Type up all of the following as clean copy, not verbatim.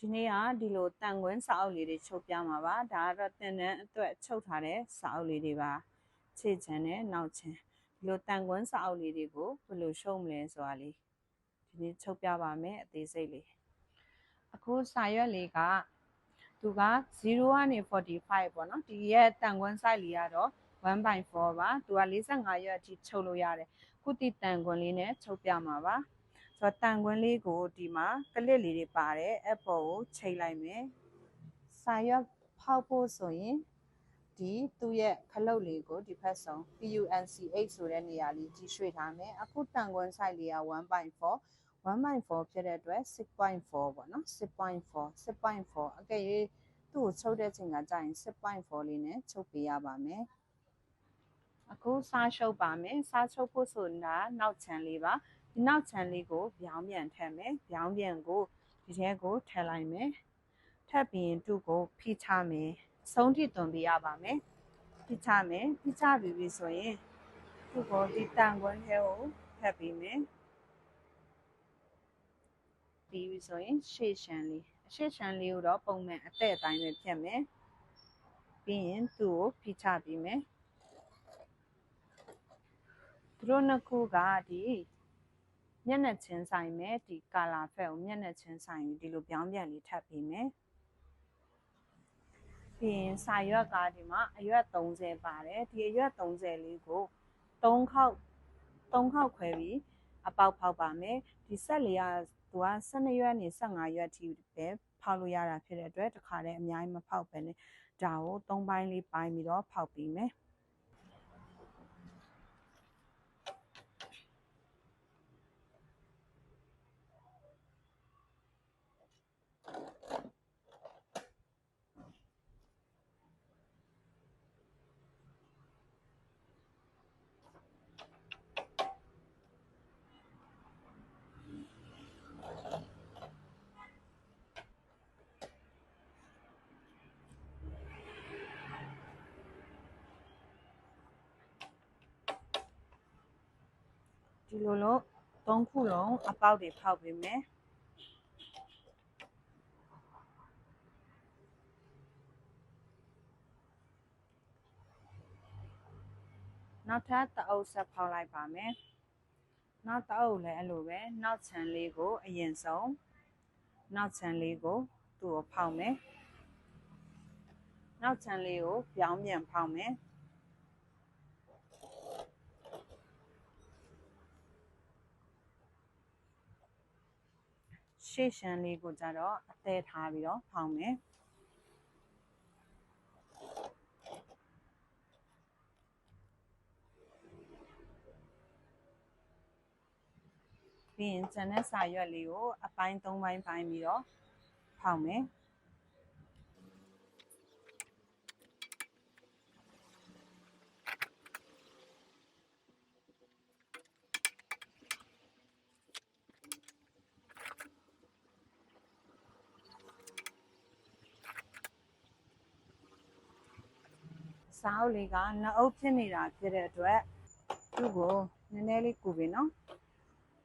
ဒီနေ့ကဒီလိုတန်ခွင်းစာအုပ်လေးတွေချုပ်ပြမှာပါဒါကတော့တင်တန်းအတွက်ချုပ်ထားတဲ့စာအုပ်လေးတွေပါခြေချမ်းနဲ့နောက်ချမ်းဒီလိုတန်ခွင်းစာအုပ်လေးတွေကိုဘယ်လိုရှုံးမလဲဆိုတာလေးဒီနေ့ချုပ်ပြပါမယ်အသေးစိတ်လေးအခုစာရွက်လေးကသူက0ကနေ45ပေါ့နော်ဒီရဲ့တန်ခွင်း size လေးကတော့ 1/4 ပါသူက45ရွက်အထိချုပ်လို့ရတယ်ခုဒီတန်ခွင်းလေးနဲ့ချုပ်ပြမှာပါဆိုတော့တန်ခွင်းလေးကိုဒီမှာကလစ်လေးတွေပါတယ်အပေါ်ကိုချိန်လိုက်မယ်စာရွက်ဖောက်ဖို့ဆိုရင်ဒီသူ့ရဲ့ခလုတ်လေးကိုဒီဖက်ဆုံး PUNCH ဆိုတဲ့နေရာလေးကြီးရွှေ့ထားမယ်အခုတန်ခွင်း size လေးက 1/4 ဖြစ်တဲ့အတွက် 6.4 ပေါ့နော် 6.4 အကယ်၍သူ့ကိုချုပ်တဲ့ချိန်ကကြာရင် 6.4 လေးနဲ့ချုပ်ပေးရပါမယ်အခုစားရှုပ်ပါမယ်စားချုပ်ဖို့ဆိုတာနောက်ချမ်းလေးပါဒီနောက်ချမ်းလေးကိုပြောင်းပြန်ထည့်မယ်ပြောင်းပြန်ကိုဒီထဲကိုထည့်လိုက်မယ်ထပ်ပြီးရင်သူ့ကိုဖိချမယ်အဆုံးထိသွန်ပေးရပါမယ်ဖိချမယ်ဖိချပြီးပြီဆိုရင်သူ့ကိုဒီတန်ခွင်းထဲကိုထည့်ပြီးမယ်ပြီးပြီဆိုရင်ရှေ့ရှမ်းလေးကိုတော့ပုံမှန်အသက်အတိုင်းပဲဖြတ်မယ်ပြီးရင်သူ့ကိုဖိချပြီးမယ်သူတို့နှစ်ခုကဒီမျက်နှာချင်းဆိုင်မယ်ဒီကာလာဖက်ကိုမျက်နှာချင်းဆိုင်ပြီးဒီလိုပြောင်းပြန်လေးထပ်ပြီးမယ်ပြီးရင်စာရွက်ကဒီမှာအရွက်30ပါတယ်ဒီအရွက်30လေးကို3ခေါက်ခွဲပြီးအပေါက်ဖောက်ပါမယ်ဒီဆက်လေးကသူက12ရွက်နေ15ရွက်ထိပဲဖောက်လို့ရတာဖြစ်တဲ့အတွက်တစ်ခါတည်းအများကြီးမဖောက်ပဲနဲ့ဒါကို3ပိုင်းလေးပိုင်းပြီးတော့ဖောက်ပြီးမယ်ဒီလိုလို့3ခုလုံးအပေါက်တွေဖောက်ပေးမယ်နောက်ထပ်တအုပ်ဆက်ဖောက်လိုက်ပါမယ်နောက်တအုပ်လည်းအဲ့လိုပဲနောက်ချမ်းလေးကိုအရင်ဆုံးနောက်ချမ်းလေးကိုသူ့ကိုဖောက်မယ်နောက်ချမ်းလေးကိုပြောင်းပြန်ဖောက်မယ်ရှေ့ရှမ်းလေးကိုကြတော့အသေးထားပြီးတော့ဖောက်မယ်ပြီးရင်ကျန်တဲ့စာရွက်လေးကိုအပိုင်း3ပိုင်းပိုင်းပြီးတော့ဖောက်မယ်စာအုပ်လေးကနှစ်အုပ်ဖြစ်နေတာဖြစ်တဲ့အတွက်သူ့ကိုနည်းနည်းလေးကူပြီနော်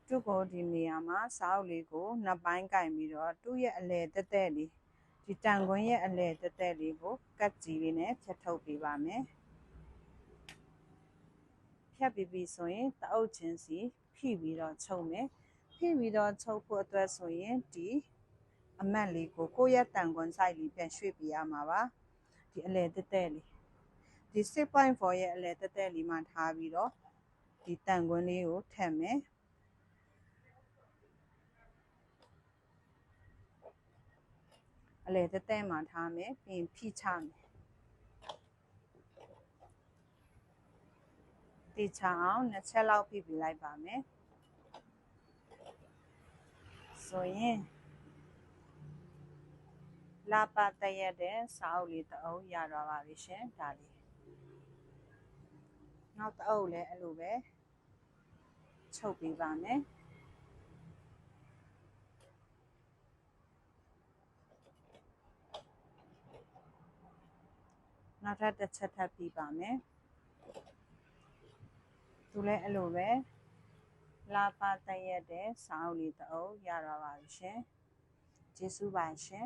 သူ့ကိုဒီနေရာမှာစာအုပ်လေးကိုနှစ်ပိုင်းကင်ပြီးတော့သူ့ရဲ့အလယ်တက်တက်လေးဒီတန်ခွင်းရဲ့အလယ်တက်တက်လေးကိုကတ်ကြီးလေးနဲ့ဖြတ်ထုတ်ပေးပါမယ်ဖြတ်ပြီးပြီဆိုရင်တအုပ်ချင်းစီဖိပြီးတော့ချုပ်မယ်ဖိပြီးတော့ချုပ်ဖို့အတွက်ဆိုရင်ဒီအမတ်လေးကိုကိုယ့်ရဲ့တန်ခွင်း size လေးပြန်ရွှေ့ပြရမှာပါဒီအလယ်တက်တက်လေးဒီ 6.4 ရဲ့အလယ်တက်တက်လေးမှာထားပြီးတော့ဒီတန်ခွင်းလေးကိုထည့်မယ်အလယ်တက်တက်မှာထားမယ်ပြီးရင်ဖိချမယ်တိချအောင်2ချက်လောက်ဖိပြီးလိုက်ပါမယ်ဆိုရင်လာပါတရက်တဲ့စာအုပ်လေးတအုပ်ရတော့ပါပြီရှင်ဒါလေးနောက်တအုပ်လည်းအဲ့လိုပဲချုပ်ပေးပါမယ်နောက်ထပ်တစ်ချက်ထပ်ပြီးပါမယ်သူလည်းအဲ့လိုပဲလာပါတရက်တဲ့စာအုပ်လေးတအုပ်ရတော့ပါပြီရှင် ကျေးဇူးပါရှင်